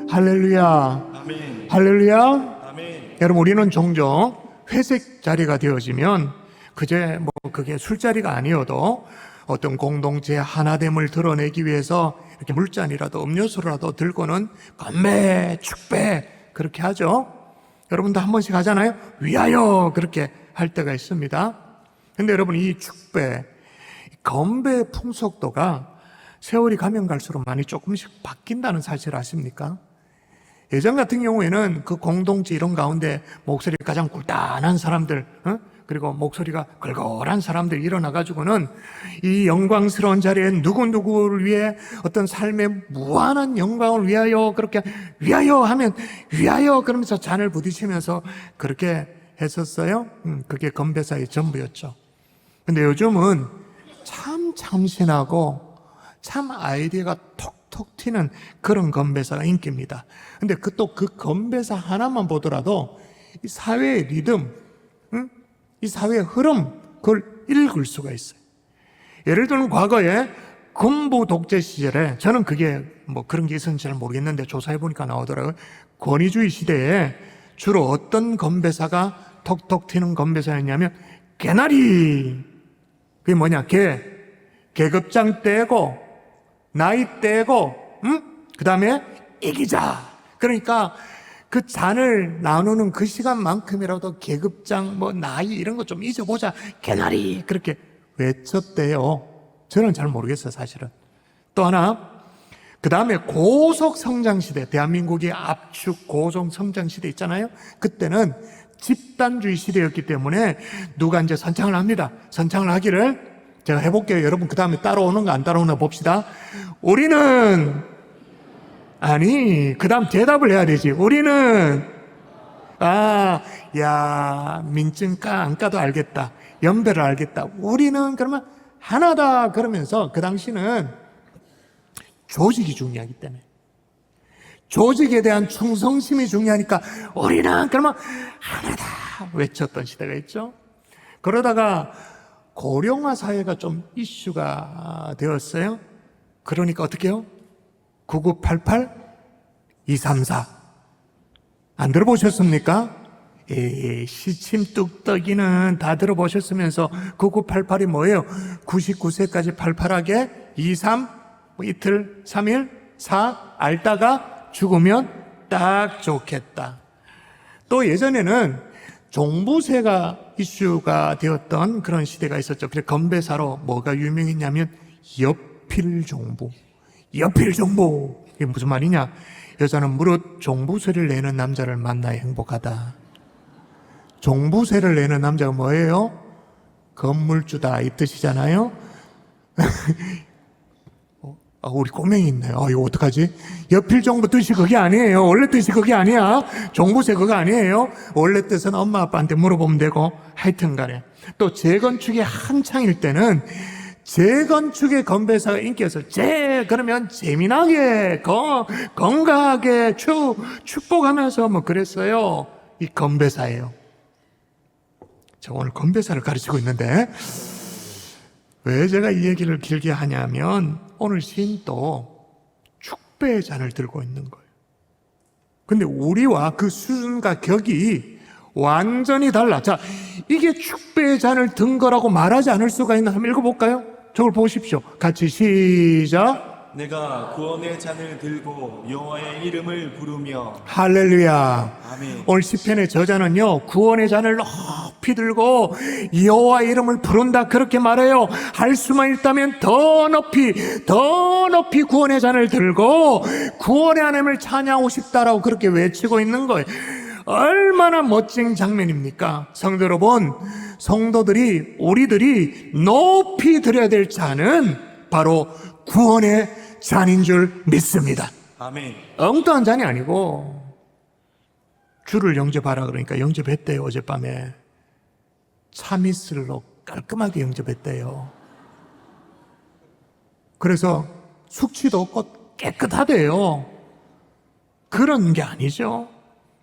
할렐루야. 아멘. 할렐루야. 아멘. 여러분, 우리는 종종 회색 자리가 되어지면 그제 그게 술자리가 아니어도 어떤 공동체의 하나됨을 드러내기 위해서 이렇게 물잔이라도 음료수라도 들고는 건배, 축배 그렇게 하죠. 여러분도 한 번씩 하잖아요. 위하여 그렇게 할 때가 있습니다. 근데 여러분, 이 축배, 건배 풍속도가 세월이 가면 갈수록 많이 조금씩 바뀐다는 사실 아십니까? 예전 같은 경우에는 그 공동체 이런 가운데 목소리 가장 굴단한 사람들, 그리고 목소리가 걸걸한 사람들 일어나가지고는 이 영광스러운 자리에 누구누구를 위해 어떤 삶의 무한한 영광을 위하여 그렇게 위하여 하면 위하여 그러면서 잔을 부딪히면서 그렇게 했었어요. 그게 건배사의 전부였죠. 근데 요즘은 참 참신하고 참 아이디어가 톡톡 튀는 그런 건배사가 인기입니다. 근데 또 그 건배사 하나만 보더라도 이 사회의 리듬, 이 사회의 흐름, 그걸 읽을 수가 있어요. 예를 들면 과거에 군부 독재 시절에, 저는 그게 그런 게 있었는지 잘 모르겠는데 조사해보니까 나오더라고요. 권위주의 시대에 주로 어떤 건배사가 톡톡 튀는 건배사였냐면 개나리, 그게 뭐냐, 계급장 떼고 나이 떼고 그 다음에 이기자. 그러니까 그 잔을 나누는 그 시간만큼이라도 계급장 나이 이런 거 좀 잊어보자, 개나리 그렇게 외쳤대요. 저는 잘 모르겠어요, 사실은. 또 하나, 그 다음에 고속 성장 시대, 대한민국이 압축 고속 성장 시대 있잖아요. 그때는 집단주의 시대였기 때문에 누가 이제 선창을 합니다. 선창을 하기를 제가 해볼게요. 여러분 그 다음에 따라오는 거 안 따라오나 봅시다. 우리는, 아니 그 다음 대답을 해야 되지. 우리는, 민증 안 까도 알겠다, 연배를 알겠다. 우리는 그러면 하나다. 그러면서 그 당시는 조직이 중요하기 때문에, 조직에 대한 충성심이 중요하니까 우리는 그러면 하나다 외쳤던 시대가 있죠. 그러다가 고령화 사회가 좀 이슈가 되었어요. 그러니까 어떻게 해요? 9988, 234. 안 들어보셨습니까? 시침 뚝딱이는 다 들어보셨으면서 9988이 뭐예요? 99세까지 팔팔하게 23, 이틀, 3일, 4 앓다가 죽으면 딱 좋겠다. 또 예전에는 종부세가 이슈가 되었던 그런 시대가 있었죠. 그래서 건배사로 뭐가 유명했냐면 여필종부. 여필종부. 이게 무슨 말이냐? 여자는 무릇 종부세를 내는 남자를 만나야 행복하다. 종부세를 내는 남자가 뭐예요? 건물주다 이 뜻이잖아요. 우리 꼬맹이 있네요. 이거 어떡하지? 여필종부 뜻이 그게 아니에요. 원래 뜻이 그게 아니야. 종부세 그거 아니에요. 원래 뜻은 엄마 아빠한테 물어보면 되고, 하여튼 간에. 또 재건축이 한창일 때는 재건축의 건배사가 인기였어요. 그러면 재미나게 건강하게 축복하면서 그랬어요. 이 건배사예요. 제가 오늘 건배사를 가르치고 있는데 왜 제가 이 얘기를 길게 하냐면, 오늘 시인도 축배의 잔을 들고 있는 거예요. 근데 우리와 그 수준과 격이 완전히 달라. 자, 이게 축배의 잔을 든 거라고 말하지 않을 수가 있나? 한번 읽어볼까요? 저걸 보십시오. 같이 시작. 내가 구원의 잔을 들고 여호와의 이름을 부르며. 할렐루야. 아멘. 오늘 시편의 저자는요, 구원의 잔을 높이 들고 여호와의 이름을 부른다 그렇게 말해요. 할 수만 있다면 더 높이 구원의 잔을 들고 구원의 하나님을 찬양하고 싶다라고 그렇게 외치고 있는 거예요. 얼마나 멋진 장면입니까? 성도 여러분, 성도들이, 우리들이 높이 드려야 될 잔은 바로 구원의 잔인 줄 믿습니다. 아멘. 엉뚱한 잔이 아니고, 주를 영접하라 그러니까 영접했대요. 어젯밤에 참이슬로 깔끔하게 영접했대요. 그래서 숙취도 없고 깨끗하대요. 그런 게 아니죠.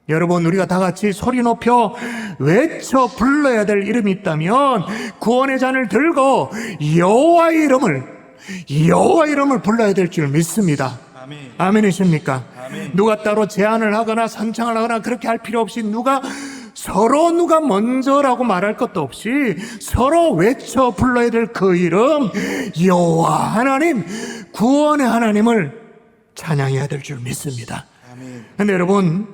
여러분, 우리가 다 같이 소리 높여 외쳐 불러야 될 이름이 있다면 구원의 잔을 들고 여호와의 이름을 불러야 될 줄 믿습니다. 아멘. 아멘이십니까? 아멘. 누가 따로 제안을 하거나 선창을 하거나 그렇게 할 필요 없이 누가 먼저라고 말할 것도 없이 서로 외쳐 불러야 될 그 이름 여호와 하나님, 구원의 하나님을 찬양해야 될 줄 믿습니다. 그런데 여러분,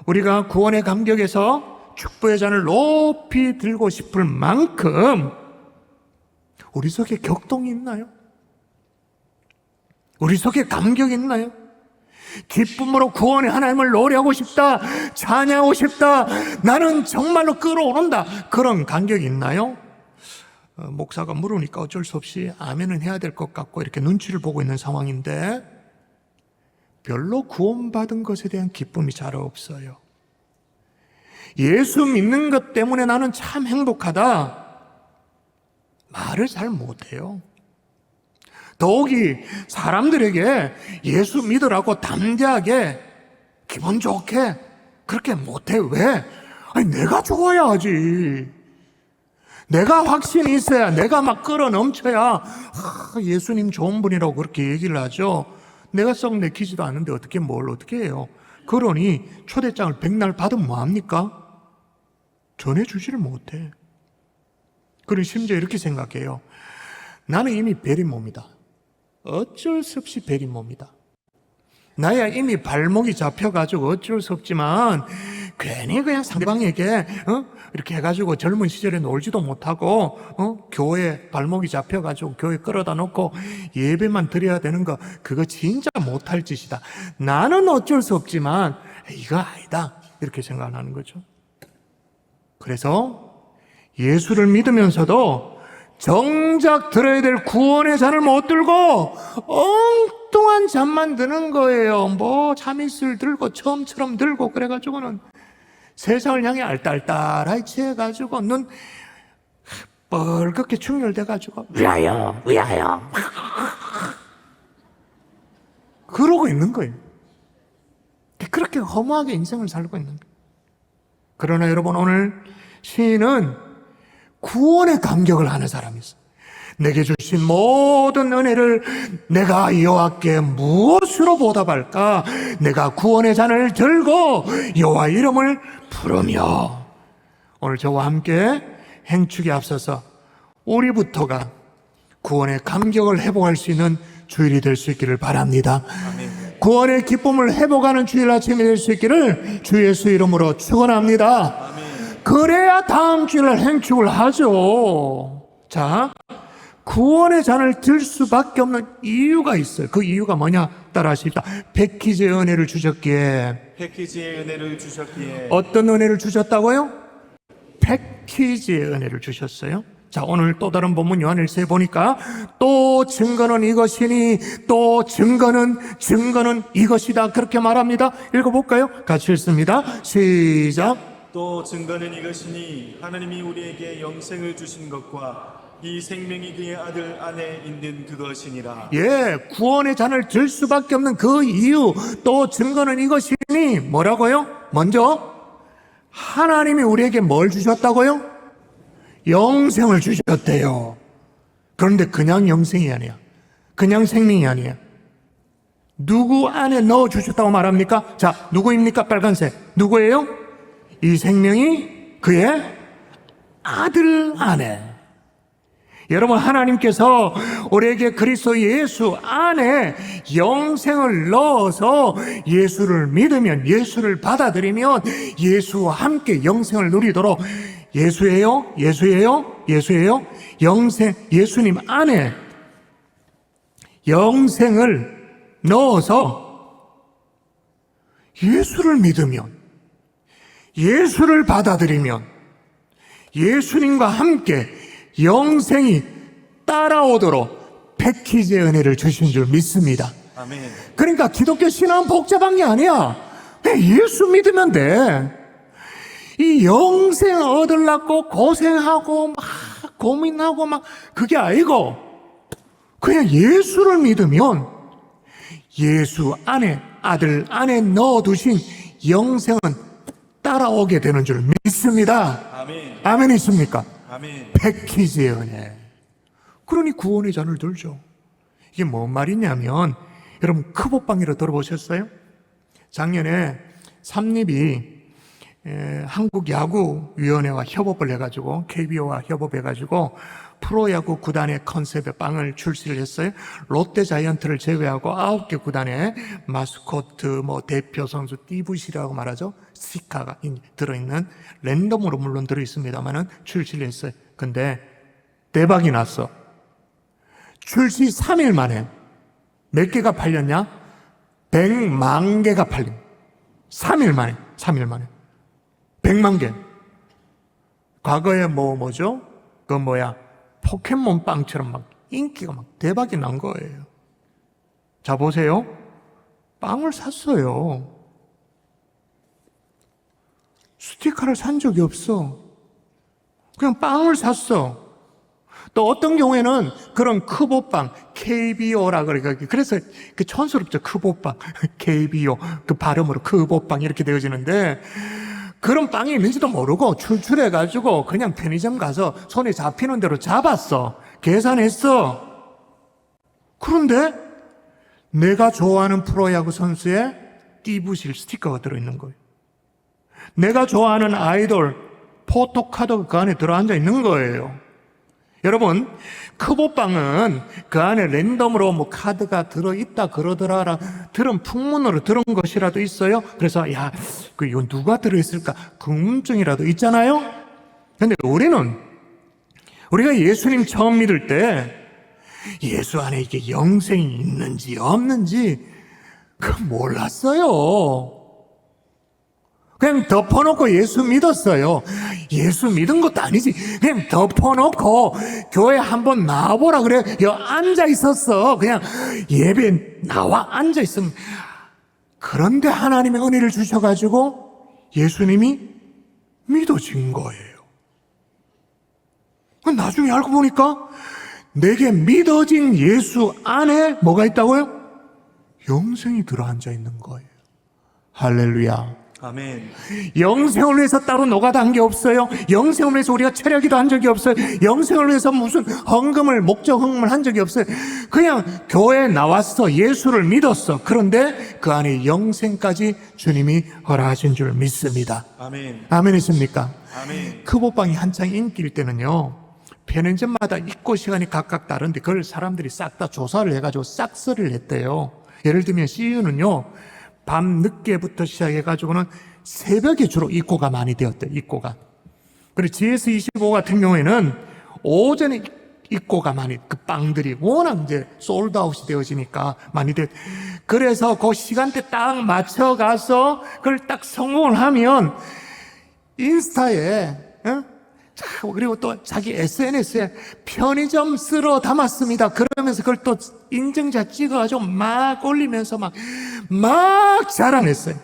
우리가 구원의 감격에서 축복의 잔을 높이 들고 싶을 만큼 우리 속에 격동이 있나요? 우리 속에 감격이 있나요? 기쁨으로 구원의 하나님을 노래하고 싶다, 찬양하고 싶다, 나는 정말로 끌어오른다, 그런 감격이 있나요? 목사가 물으니까 어쩔 수 없이 아멘은 해야 될 것 같고 이렇게 눈치를 보고 있는 상황인데 별로 구원받은 것에 대한 기쁨이 잘 없어요. 예수 믿는 것 때문에 나는 참 행복하다, 말을 잘 못해요. 더욱이 사람들에게 예수 믿으라고 담대하게 기분 좋게 그렇게 못해. 왜? 아니, 내가 좋아야지. 내가 확신이 있어야, 내가 막 끌어 넘쳐야 예수님 좋은 분이라고 그렇게 얘기를 하죠. 내가 썩 내키지도 않은데 어떻게 해요? 그러니 초대장을 백날 받으면 뭐합니까? 전해주지를 못해. 그리고 심지어 이렇게 생각해요. 나는 이미 베린 몸이다. 어쩔 수 없이 베린 몸이다. 나야 이미 발목이 잡혀가지고 어쩔 수 없지만 괜히 그냥 상대방에게 이렇게 해가지고 젊은 시절에 놀지도 못하고 교회 발목이 잡혀가지고 교회 끌어다 놓고 예배만 드려야 되는 거, 그거 진짜 못할 짓이다. 나는 어쩔 수 없지만 이거 아니다, 이렇게 생각하는 거죠. 그래서 예수를 믿으면서도 정작 들어야 될 구원의 잔을 못 들고 엉뚱한 잔만 드는 거예요. 뭐 참이슬 들고 처음처럼 들고 그래가지고는 세상을 향해 알딸딸하게 취해가지고 눈 뻘겋게 충혈돼가지고 위하여 그러고 있는 거예요. 그렇게 허무하게 인생을 살고 있는 거예요. 그러나 여러분, 오늘 시인은 구원의 감격을 하는 사람이 있어요. 내게 주신 모든 은혜를 내가 여호와께 무엇으로 보답할까? 내가 구원의 잔을 들고 여호와 이름을 부르며. 오늘 저와 함께 행축에 앞서서 우리부터가 구원의 감격을 회복할 수 있는 주일이 될 수 있기를 바랍니다. 구원의 기쁨을 회복하는 주일 아침이 될 수 있기를 주 예수 이름으로 축원합니다. 그래야 다음 주일날 행축을 하죠. 자, 구원의 잔을 들 수밖에 없는 이유가 있어요. 그 이유가 뭐냐? 따라 하십시다. 패키지의 은혜를 주셨기에. 패키지의 은혜를 주셨기에. 어떤 은혜를 주셨다고요? 패키지의 은혜를 주셨어요. 자, 오늘 또 다른 본문 요한일서에 보니까 또 증거는 이것이니 또 증거는 이것이다, 그렇게 말합니다. 읽어볼까요? 같이 읽습니다. 시작. 또 증거는 이것이니 하나님이 우리에게 영생을 주신 것과 이 생명이 그의 아들 안에 있는 그것이니라. 예, 구원의 잔을 들 수밖에 없는 그 이유, 또 증거는 이것이니 뭐라고요? 먼저 하나님이 우리에게 뭘 주셨다고요? 영생을 주셨대요. 그런데 그냥 영생이 아니야. 그냥 생명이 아니야. 누구 안에 넣어주셨다고 말합니까? 자, 누구입니까? 빨간색. 누구예요? 이 생명이 그의 아들 안에. 여러분, 하나님께서 우리에게 그리스도 예수 안에 영생을 넣어서 예수를 믿으면, 예수를 받아들이면 예수와 함께 영생을 누리도록, 예수예요? 영생, 예수님 안에 영생을 넣어서 예수를 믿으면, 예수를 받아들이면 예수님과 함께 영생이 따라오도록 패키지의 은혜를 주신 줄 믿습니다. 아멘. 그러니까 기독교 신앙은 복잡한 게 아니야. 그냥 예수 믿으면 돼. 이 영생 얻으려고 고생하고 막 고민하고 막 그게 아니고, 그냥 예수를 믿으면 예수 안에, 아들 안에 넣어두신 영생은 따라오게 되는 줄 믿습니다. 아멘. 아멘이십니까? 아멘. 패키지의 은혜. 그러니 구원의 잔을 들죠. 이게 뭔 말이냐면, 여러분 크보빵이라 들어보셨어요? 작년에 삼립이 한국야구위원회와 협업을 해가지고 KBO와 협업해가지고 프로야구 구단의 컨셉의 빵을 출시를 했어요. 롯데자이언트를 제외하고 9개 구단의 마스코트, 대표 선수 띠부시라고 말하죠. 스티커가 들어있는, 랜덤으로 물론 들어있습니다만은 출시를 했어요. 근데 대박이 났어. 출시 3일 만에 몇 개가 팔렸냐? 100만 개가 팔린. 3일 만에 100만 개. 과거에 뭐죠? 포켓몬 빵처럼 막 인기가 막 대박이 난 거예요. 자, 보세요. 빵을 샀어요. 스티커를 산 적이 없어. 그냥 빵을 샀어. 또 어떤 경우에는 그런 크보빵, KBO라 그래서 그 촌스럽죠. 크보빵, KBO, 그 발음으로 크보빵 이렇게 되어지는데, 그런 빵이 있는지도 모르고 출출해가지고 그냥 편의점 가서 손에 잡히는 대로 잡았어. 계산했어. 그런데 내가 좋아하는 프로야구 선수의 띠부실 스티커가 들어있는 거예요. 내가 좋아하는 아이돌 포토카드가 그 안에 들어앉아 있는 거예요. 여러분, 크보빵은 그 안에 랜덤으로 카드가 들어있다 그러더라 들은 풍문으로 들은 것이라도 있어요. 그래서 이거 누가 들어있을까 궁금증이라도 있잖아요. 근데 우리가 예수님 처음 믿을 때 예수 안에 이게 영생이 있는지 없는지 그거 몰랐어요. 그냥 덮어놓고 예수 믿었어요. 예수 믿은 것도 아니지. 그냥 덮어놓고 교회 한번 나와보라 그래. 여기 앉아 있었어. 그냥 예배 나와 앉아 있으면. 그런데 하나님의 은혜를 주셔가지고 예수님이 믿어진 거예요. 나중에 알고 보니까 내게 믿어진 예수 안에 뭐가 있다고요? 영생이 들어앉아 있는 거예요. 할렐루야. 아멘. 영생을 위해서 따로 노가다 한 게 없어요. 영생을 위해서 우리가 체력기도 한 적이 없어요. 영생을 위해서 무슨 목적 헌금을 한 적이 없어요. 그냥 교회에 나왔어. 예수를 믿었어. 그런데 그 안에 영생까지 주님이 허락하신 줄 믿습니다. 아멘. 아멘이십니까? 아멘. 크보빵이 한창 인기일 때는요, 편의점마다 입고 시간이 각각 다른데 그걸 사람들이 싹 다 조사를 해가지고 싹쓸이를 했대요. 예를 들면 CU는요, 밤 늦게부터 시작해가지고는 새벽에 주로 입고가 많이 되었대요. 입고가. 그리고 GS25 같은 경우에는 오전에 입고가 많이, 그 빵들이 워낙 이제 솔드아웃이 되어지니까 많이 그래서 그 시간대 딱 맞춰가서 그걸 딱 성공을 하면 인스타에, 그리고 또 자기 SNS에 편의점 쓸어 담았습니다. 그러면서 그걸 또 인증자 찍어가지고 막 올리면서 막 자랑했어요.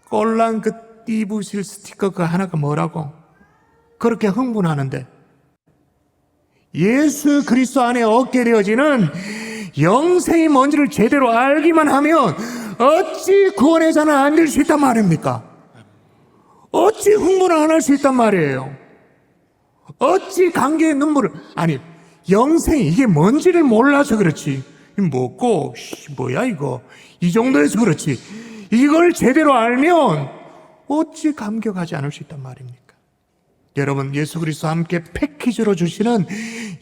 꼴랑 그 띠부실 스티커 그 하나가 뭐라고? 그렇게 흥분하는데 예수 그리스도 안에 얻게 되어지는 영생이 뭔지를 제대로 알기만 하면 어찌 구원의 자는 안 될 수 있단 말입니까? 어찌 흥분을 안 할 수 있단 말이에요? 어찌 관계의 눈물을, 영생이 이게 뭔지를 몰라서 그렇지. 뭐고, 뭐야 이거. 이 정도에서 그렇지. 이걸 제대로 알면 어찌 감격하지 않을 수 있단 말입니까? 여러분, 예수 그리스도와 함께 패키지로 주시는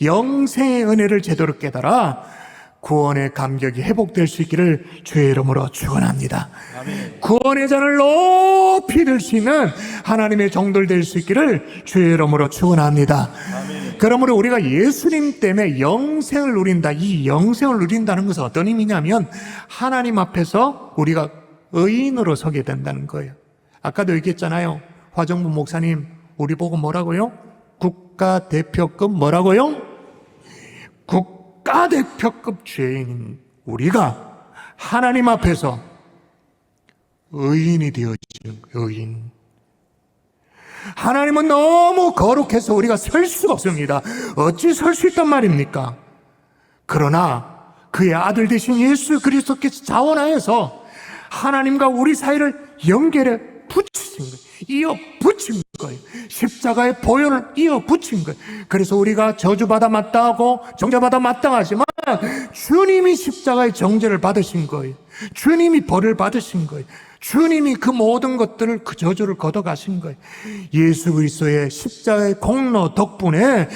영생의 은혜를 제대로 깨달아 구원의 감격이 회복될 수 있기를 주의 이름으로 축원합니다. 아멘. 구원의 잔을 높이 들 수 있는 하나님의 종들 될 수 있기를 주의 이름으로 축원합니다. 아멘. 그러므로 우리가 예수님 때문에 영생을 누린다. 이 영생을 누린다는 것은 어떤 의미냐면 하나님 앞에서 우리가 의인으로 서게 된다는 거예요. 아까도 얘기했잖아요. 화정부 목사님 우리 보고 뭐라고요? 국가대표급 뭐라고요? 국가대표급 죄인인 우리가 하나님 앞에서 의인이 되어지는 의인. 하나님은 너무 거룩해서 우리가 설 수가 없습니다. 어찌 설 수 있단 말입니까? 그러나 그의 아들 되신 예수 그리스도께서 자원하여서 하나님과 우리 사이를 연결해 붙이신 거예요. 이어 붙인 거예요. 십자가의 보혈을 이어 붙인 거예요. 그래서 우리가 저주받아 마땅하고 정죄받아 마땅하지만 주님이 십자가의 정죄를 받으신 거예요. 주님이 벌을 받으신 거예요. 주님이 그 모든 것들을, 그 저주를 걷어가신 거예요. 예수 그리스도의 십자가의 공로 덕분에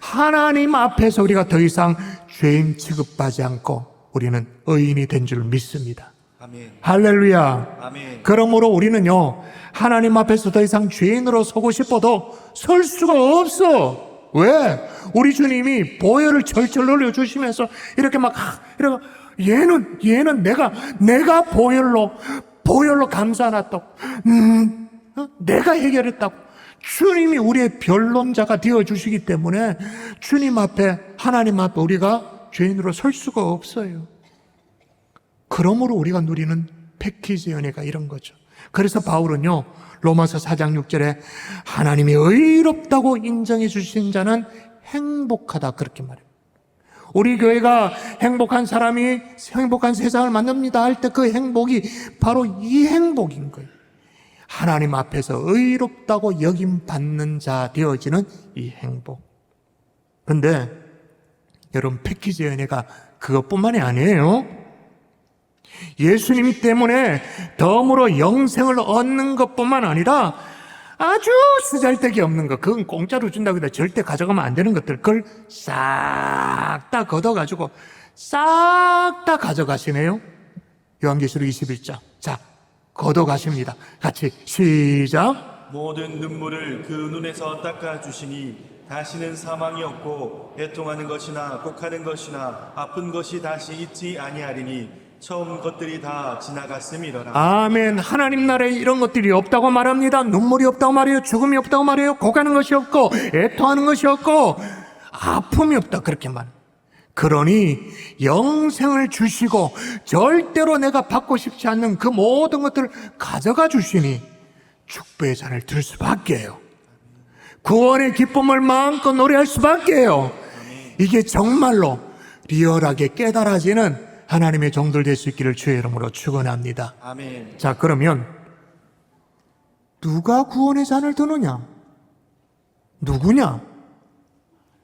하나님 앞에서 우리가 더 이상 죄인 취급하지 않고 우리는 의인이 된 줄 믿습니다. 아멘. 할렐루야. 아멘. 그러므로 우리는요, 하나님 앞에서 더 이상 죄인으로 서고 싶어도 설 수가 없어. 왜? 우리 주님이 보혈을 철철 흘려주시면서 이렇게 막, 이렇게, 얘는 내가 보혈로 감싸놨다고. 내가 해결했다고. 주님이 우리의 변론자가 되어주시기 때문에 주님 앞에, 하나님 앞에 우리가 죄인으로 설 수가 없어요. 그러므로 우리가 누리는 패키지 은혜가 이런 거죠. 그래서 바울은요, 로마서 4장 6절에 하나님이 의롭다고 인정해 주신 자는 행복하다 그렇게 말해요. 우리 교회가 행복한 사람이 행복한 세상을 만듭니다 할 때 그 행복이 바로 이 행복인 거예요. 하나님 앞에서 의롭다고 여김받는 자 되어지는 이 행복. 그런데 여러분, 패키지 은혜가 그것뿐만이 아니에요. 예수님 때문에 덤으로 영생을 얻는 것뿐만 아니라 아주 쓰잘데기 없는 것, 그건 공짜로 준다고 해도 절대 가져가면 안 되는 것들, 그걸 싹 다 걷어가지고 싹 다 가져가시네요. 요한계시록 21장. 자, 걷어가십니다. 같이 시작. 모든 눈물을 그 눈에서 닦아주시니 다시는 사망이 없고 애통하는 것이나 곡하는 것이나 아픈 것이 다시 있지 아니하리니 처음 것들이 다 지나갔음이로라. 아멘. 하나님 나라에 이런 것들이 없다고 말합니다. 눈물이 없다고 말해요. 죽음이 없다고 말해요. 고가는 것이 없고 애통하는 것이 없고 아픔이 없다 그렇게 말해요. 그러니 영생을 주시고 절대로 내가 받고 싶지 않는 그 모든 것들을 가져가 주시니 축복의 잔을 들 수밖에 해요. 구원의 기쁨을 마음껏 노래할 수밖에 해요. 이게 정말로 리얼하게 깨달아지는 하나님의 종들 될 수 있기를 주의 이름으로 축원합니다. 아멘. 자, 그러면 누가 구원의 잔을 드느냐? 누구냐?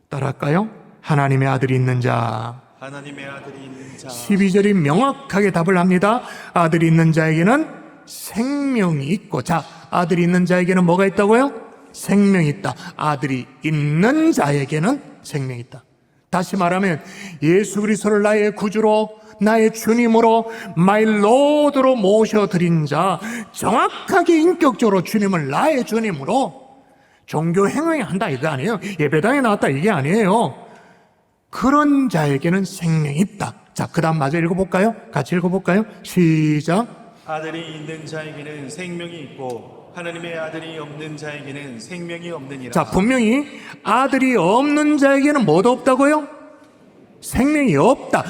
따라할까요? 하나님의 아들이 있는 자. 하나님의 아들이 있는 자. 12절이 명확하게 답을 합니다. 아들이 있는 자에게는 생명이 있고. 자, 아들이 있는 자에게는 뭐가 있다고요? 생명이 있다. 아들이 있는 자에게는 생명이 있다. 다시 말하면 예수 그리스도를 나의 구주로, 나의 주님으로, 마이 로드로 모셔드린 자, 정확하게 인격적으로 주님을 나의 주님으로 종교 행위한다 이거 아니에요. 예배당에 나왔다 이게 아니에요. 그런 자에게는 생명이 있다. 자, 그 다음 마저 읽어볼까요? 같이 읽어볼까요? 시작. 아들이 있는 자에게는 생명이 있고 하나님의 아들이 없는 자에게는 생명이 없느니라. 자, 분명히 아들이 없는 자에게는 뭐도 없다고요? 생명이 없다.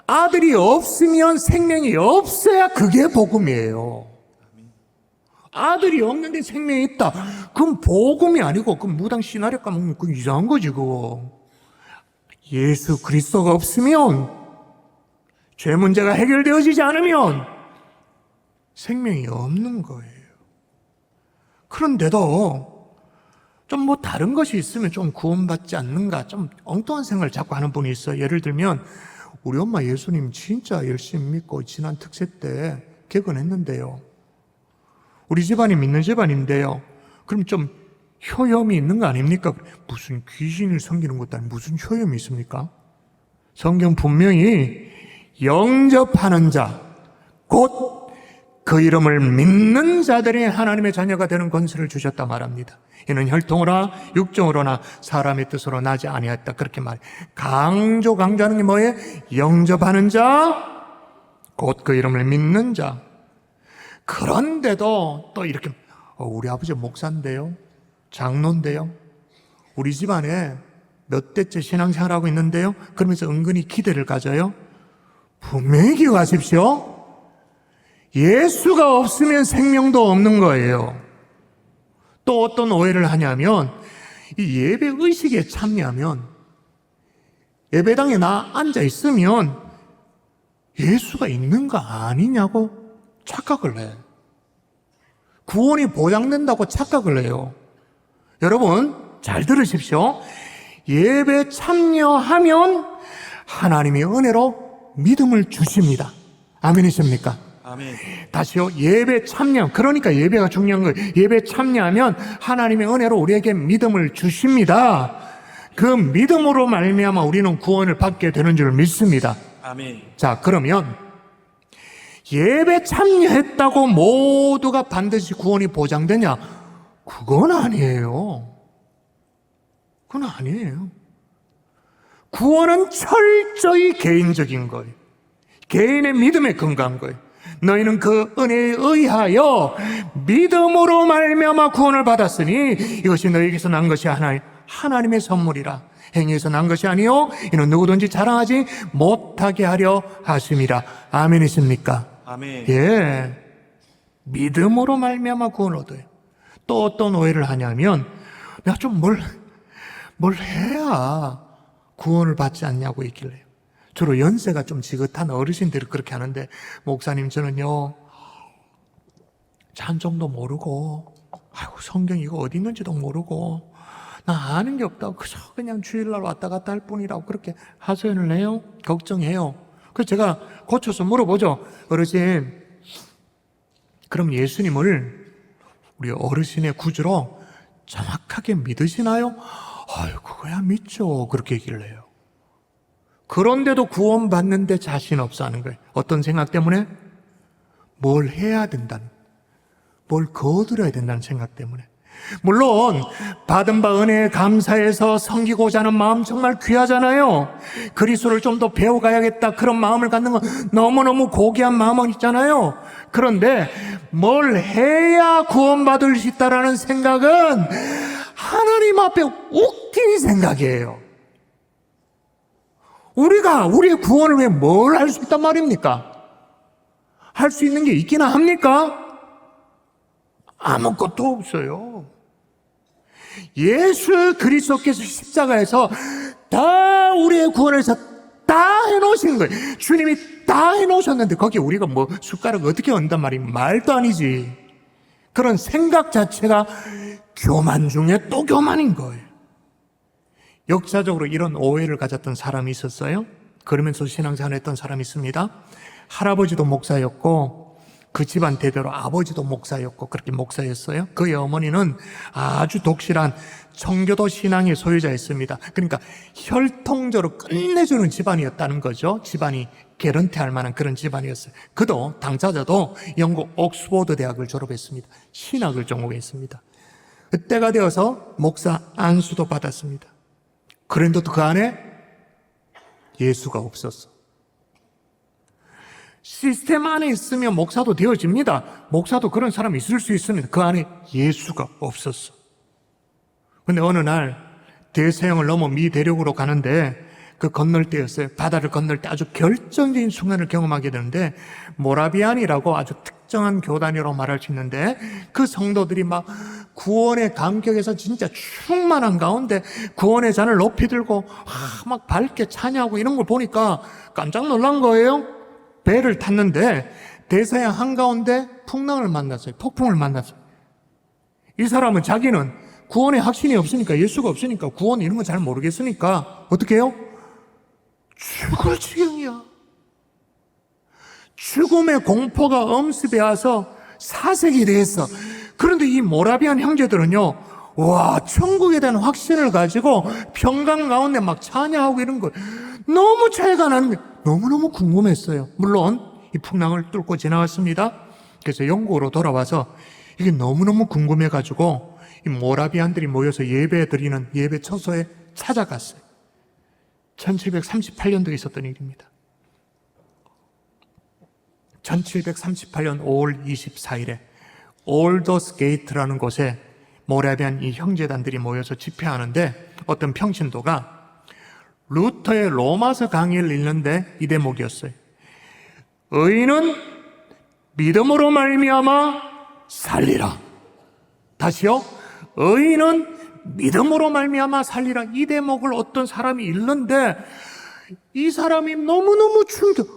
아들이 없으면 생명이 없어야 그게 복음이에요. 아들이 없는데 생명이 있다. 그건 복음이 아니고 그건 무당 시나리오 까먹는 그 이상한 거지 그거. 예수 그리스도가 없으면, 죄 문제가 해결되어지지 않으면 생명이 없는 거예요. 그런데도 좀 뭐 다른 것이 있으면 좀 구원받지 않는가, 좀 엉뚱한 생각을 자꾸 하는 분이 있어요. 예를 들면 우리 엄마 예수님 진짜 열심히 믿고 지난 특세 때 개근했는데요. 우리 집안이 믿는 집안인데요. 그럼 좀 효염이 있는 거 아닙니까? 무슨 귀신을 섬기는 것도 아니고 무슨 효염이 있습니까? 성경 분명히 영접하는 자, 곧 그 이름을 믿는 자들이 하나님의 자녀가 되는 권세를 주셨다 말합니다. 이는 혈통으로나 육정으로나 사람의 뜻으로 나지 아니하였다 그렇게 말해요. 강조하는 게 뭐예요? 영접하는 자, 곧 그 이름을 믿는 자. 그런데도 또 이렇게 우리 아버지 목사인데요, 장로인데요, 우리 집안에 몇 대째 신앙생활하고 있는데요, 그러면서 은근히 기대를 가져요. 분명히 기억하십시오. 예수가 없으면 생명도 없는 거예요. 또 어떤 오해를 하냐면, 이 예배 의식에 참여하면, 예배당에 나 앉아 있으면 예수가 있는가 아니냐고 착각을 해. 구원이 보장된다고 착각을 해요. 여러분 잘 들으십시오. 예배 참여하면 하나님의 은혜로 믿음을 주십니다. 아멘이십니까? 아멘. 다시요, 예배 참여. 그러니까 예배가 중요한 거예요. 예배 참여하면 하나님의 은혜로 우리에게 믿음을 주십니다. 그 믿음으로 말미암아 우리는 구원을 받게 되는 줄 믿습니다. 아멘. 자, 그러면 예배 참여했다고 모두가 반드시 구원이 보장되냐? 그건 아니에요. 그건 아니에요. 구원은 철저히 개인적인 거예요. 개인의 믿음에 근거한 거예요. 너희는 그 은혜에 의하여 믿음으로 말미암아 구원을 받았으니 이것이 너희에게서 난 것이 하나님의 선물이라. 행위에서 난 것이 아니요 이는 누구든지 자랑하지 못하게 하려 하심이라. 아멘이십니까? 아멘. 예, 믿음으로 말미암아 구원을 얻어요. 또 어떤 오해를 하냐면 내가 좀 뭘 해야 구원을 받지 않냐고 얘기를 해요. 주로 연세가 좀 지긋한 어르신들이 그렇게 하는데, 목사님 저는요 찬송도 모르고 아이고 성경 이거 어디 있는지도 모르고 나 아는 게 없다고 그저 그냥 주일날 왔다 갔다 할 뿐이라고 그렇게 하소연을 해요. 걱정해요. 그래서 제가 고쳐서 물어보죠. 어르신, 그럼 예수님을 우리 어르신의 구주로 정확하게 믿으시나요? 아유, 그거야 믿죠. 그렇게 얘기를 해요. 그런데도 구원받는데 자신 없어 하는 거예요. 어떤 생각 때문에? 뭘 해야 된다는, 뭘 거두려야 된다는 생각 때문에. 물론 받은 바 은혜에 감사해서 섬기고자 하는 마음 정말 귀하잖아요. 그리스도를 좀 더 배워가야겠다 그런 마음을 갖는 건 너무너무 고귀한 마음은 있잖아요. 그런데 뭘 해야 구원받을 수 있다라는 생각은 하나님 앞에 웃긴 생각이에요. 우리가 우리의 구원을 위해 뭘 할 수 있단 말입니까? 할 수 있는 게 있기나 합니까? 아무것도 없어요. 예수 그리스도께서 십자가에서 다 우리의 구원을 위해서 다 해놓으신 거예요. 주님이 다 해놓으셨는데 거기에 우리가 뭐 숟가락 어떻게 얹단 말이에요? 말도 아니지. 그런 생각 자체가 교만 중에 또 교만인 거예요. 역사적으로 이런 오해를 가졌던 사람이 있었어요. 그러면서 신앙생활을 했던 사람이 있습니다. 할아버지도 목사였고 그 집안 대대로 아버지도 목사였고 그렇게 목사였어요. 그의 어머니는 아주 독실한 청교도 신앙의 소유자였습니다. 그러니까 혈통적으로 끝내주는 집안이었다는 거죠. 집안이 개런티할 만한 그런 집안이었어요. 그도 당사자도 영국 옥스포드 대학을 졸업했습니다. 신학을 전공했습니다. 그때가 되어서 목사 안수도 받았습니다. 그런데도 그 안에 예수가 없었어. 시스템 안에 있으면 목사도 되어집니다. 목사도 그런 사람이 있을 수 있습니다. 그 안에 예수가 없었어. 근데 어느 날 대서양을 넘어 미 대륙으로 가는데 그 건널 때였어요. 바다를 건널 때 아주 결정적인 순간을 경험하게 되는데 모라비안이라고 아주 특정한 교단이라고 말할 수 있는데 그 성도들이 막 구원의 감격에서 진짜 충만한 가운데 구원의 잔을 높이 들고 막 밝게 찬양하고 이런 걸 보니까 깜짝 놀란 거예요. 배를 탔는데 대서양 한가운데 풍랑을 만났어요. 폭풍을 만났어요. 이 사람은 자기는 구원의 확신이 없으니까, 예수가 없으니까, 구원 이런 거 잘 모르겠으니까 어떻게 해요? 죽을 지경이야. 죽음의 공포가 엄습해 와서 사색이 됐어. 그런데 이 모라비안 형제들은요, 와, 천국에 대한 확신을 가지고 평강 가운데 막 찬양하고 이런 거 너무 차이가 나는 거예요. 너무너무 궁금했어요. 물론 이 풍랑을 뚫고 지나왔습니다. 그래서 영국으로 돌아와서 이게 너무너무 궁금해가지고 이 모라비안들이 모여서 예배 드리는 예배 처소에 찾아갔어요. 1738년도에 있었던 일입니다. 1738년 5월 24일에 올더스 게이트라는 곳에 모라비안 이 형제단들이 모여서 집회하는데 어떤 평신도가 루터의 로마서 강의를 읽는데 이 대목이었어요. 의인은 믿음으로 말미암아 살리라. 다시요. 의인은 믿음으로 말미암아 살리라. 이 대목을 어떤 사람이 읽는데 이 사람이 너무너무 충격.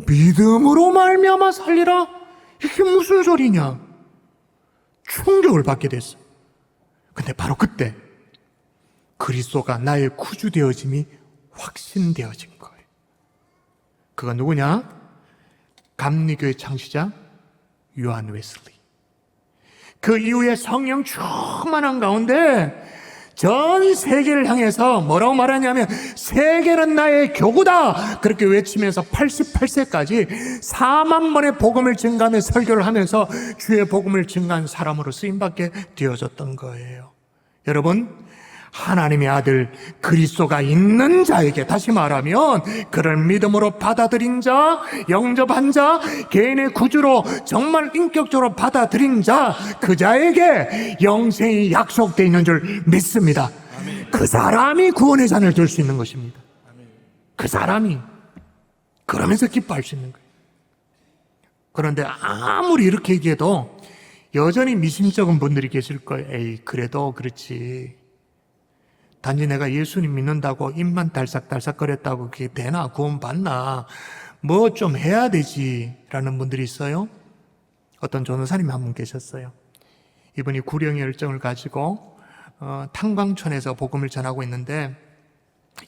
믿음으로 말미암아 살리라? 이게 무슨 소리냐? 충격을 받게 됐어요. 근데 바로 그때 그리스도가 나의 구주 되어짐이 확신되어진 거예요. 그가 누구냐? 감리교의 창시자 요한 웨슬리. 그 이후에 성령 충만한 가운데 전 세계를 향해서 뭐라고 말하냐면 세계는 나의 교구다 그렇게 외치면서 88세까지 4만 번의 복음을 증가하며 설교를 하면서 주의 복음을 증가한 사람으로 쓰임받게 되어졌던 거예요. 여러분, 하나님의 아들 그리스도가 있는 자에게, 다시 말하면 그를 믿음으로 받아들인 자, 영접한 자, 개인의 구주로 정말 인격적으로 받아들인 자, 그 자에게 영생이 약속되어 있는 줄 믿습니다. 그 사람이 구원의 잔을 들 수 있는 것입니다. 그 사람이 그러면서 기뻐할 수 있는 거예요. 그런데 아무리 이렇게 얘기해도 여전히 미심쩍은 분들이 계실 거예요. 에이, 그래도 그렇지. 단지 내가 예수님 믿는다고 입만 달싹달싹거렸다고 그게 되나? 구원 받나? 뭐 좀 해야 되지 라는 분들이 있어요. 어떤 전도사님이 한 분 계셨어요. 이분이 구령의 열정을 가지고 탄광촌에서 복음을 전하고 있는데,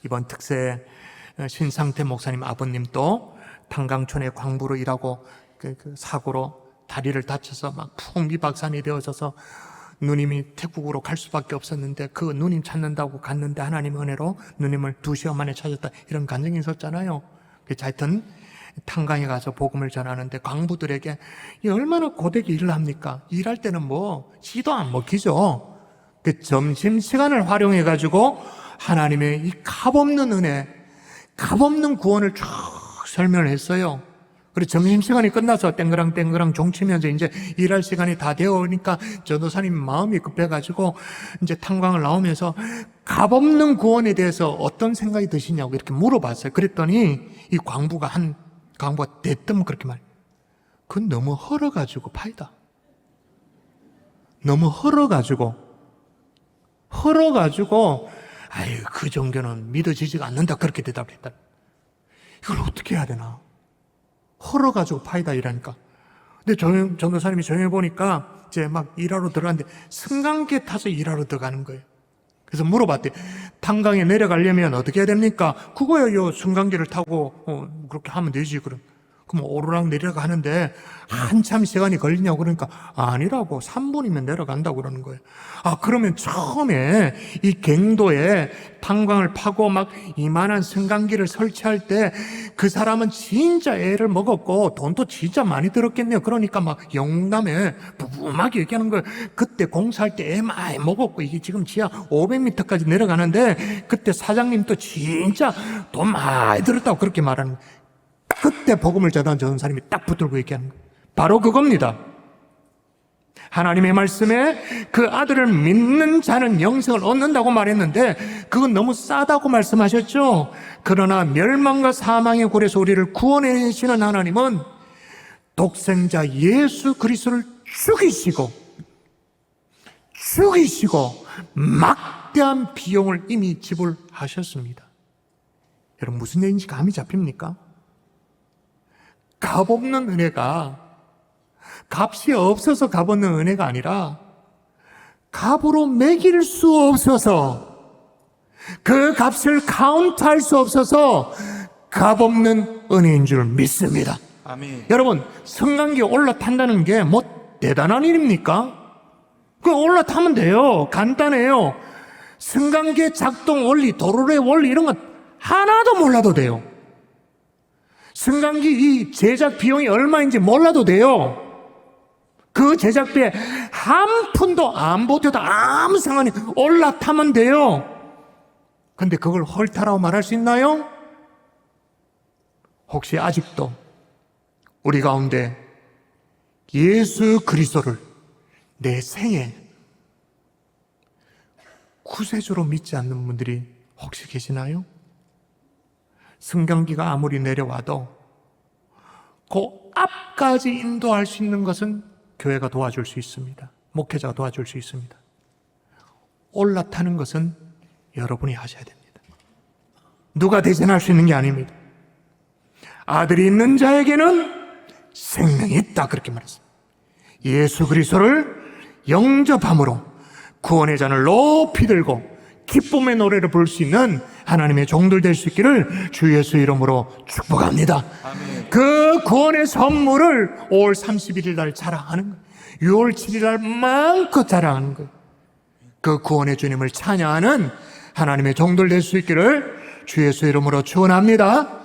이번 특세 신상태 목사님 아버님도 탄광촌의 광부로 일하고 그 사고로 다리를 다쳐서 막 풍비박산이 되어져서 누님이 태국으로 갈 수밖에 없었는데, 그 누님 찾는다고 갔는데 하나님의 은혜로 누님을 2시간 만에 찾았다, 이런 간증이 있었잖아요. 그래서 하여튼 탄광에 가서 복음을 전하는데 광부들에게 얼마나 고되게 일을 합니까? 일할 때는 뭐 씨도 안 먹히죠. 그 점심시간을 활용해 가지고 하나님의 이 값없는 은혜, 값없는 구원을 쭉 설명을 했어요. 그리고 점심시간이 끝나서 땡그랑 종치면서 이제 일할 시간이 다 되어 오니까 전도사님 마음이 급해가지고 이제 탄광을 나오면서 값없는 구원에 대해서 어떤 생각이 드시냐고 이렇게 물어봤어요. 그랬더니 이 광부가 대뜸 그렇게 말해요. 그건 너무 헐어가지고 파이다. 너무 헐어가지고 아유, 그 종교는 믿어지지가 않는다, 그렇게 대답했다. 이걸 어떻게 해야 되나? 헐어가지고 파이다 이라니까. 근데 전도사님이 조용히 보니까 이제 막 일하러 들어갔는데 승강기에 타서 일하러 들어가는 거예요. 그래서 물어봤대. 탄광에 내려가려면 어떻게 해야 됩니까? 그거요, 승강기를 타고 그렇게 하면 되지. 그럼 오르락 내리락 하는데 한참 시간이 걸리냐고. 그러니까 아니라고, 3분이면 내려간다고 그러는 거예요. 아, 그러면 처음에 이 갱도에 탄광을 파고 막 이만한 승강기를 설치할 때 그 사람은 진짜 애를 먹었고 돈도 진짜 많이 들었겠네요. 그러니까 막 영남에 부부하게 얘기하는 거예요. 그때 공사할 때 애 많이 먹었고 이게 지금 지하 500m까지 내려가는데 그때 사장님도 진짜 돈 많이 들었다고 그렇게 말하는 거예요. 그때 복음을 전한 전사님이 딱 붙들고 얘기하는 거예요. 바로 그겁니다. 하나님의 말씀에 그 아들을 믿는 자는 영생을 얻는다고 말했는데 그건 너무 싸다고 말씀하셨죠. 그러나 멸망과 사망의 골에서 우리를 구원해 주시는 하나님은 독생자 예수 그리스도를 죽이시고 막대한 비용을 이미 지불하셨습니다. 여러분, 무슨 얘기인지 감이 잡힙니까? 값없는 은혜가, 값이 없어서 값없는 은혜가 아니라 값으로 매길 수 없어서, 그 값을 카운트할 수 없어서 값없는 은혜인 줄 믿습니다. 아멘. 여러분, 승강기에 올라탄다는 게 뭐 대단한 일입니까? 그 올라타면 돼요. 간단해요. 승강기의 작동 원리, 도로의 원리 이런 건 하나도 몰라도 돼요. 승강기 이 제작 비용이 얼마인지 몰라도 돼요. 그 제작비에 한 푼도 안 보태도 아무 상관이, 올라타면 돼요. 근데 그걸 헐타라고 말할 수 있나요? 혹시 아직도 우리 가운데 예수 그리스도를 내 생애 구세주로 믿지 않는 분들이 혹시 계시나요? 승강기가 아무리 내려와도 그 앞까지 인도할 수 있는 것은 교회가 도와줄 수 있습니다. 목회자가 도와줄 수 있습니다. 올라타는 것은 여러분이 하셔야 됩니다. 누가 대신할 수 있는 게 아닙니다. 아들이 있는 자에게는 생명이 있다, 그렇게 말했습니다. 예수 그리스도를 영접함으로 구원의 잔을 높이 들고 기쁨의 노래를 부를 수 있는 하나님의 종들 될 수 있기를 주 예수 이름으로 축복합니다. 아멘. 그 구원의 선물을 5월 31일 날 자랑하는 거예요. 6월 7일 날 마음껏 자랑하는 거예요. 그 구원의 주님을 찬양하는 하나님의 종들 될 수 있기를 주 예수 이름으로 축원합니다.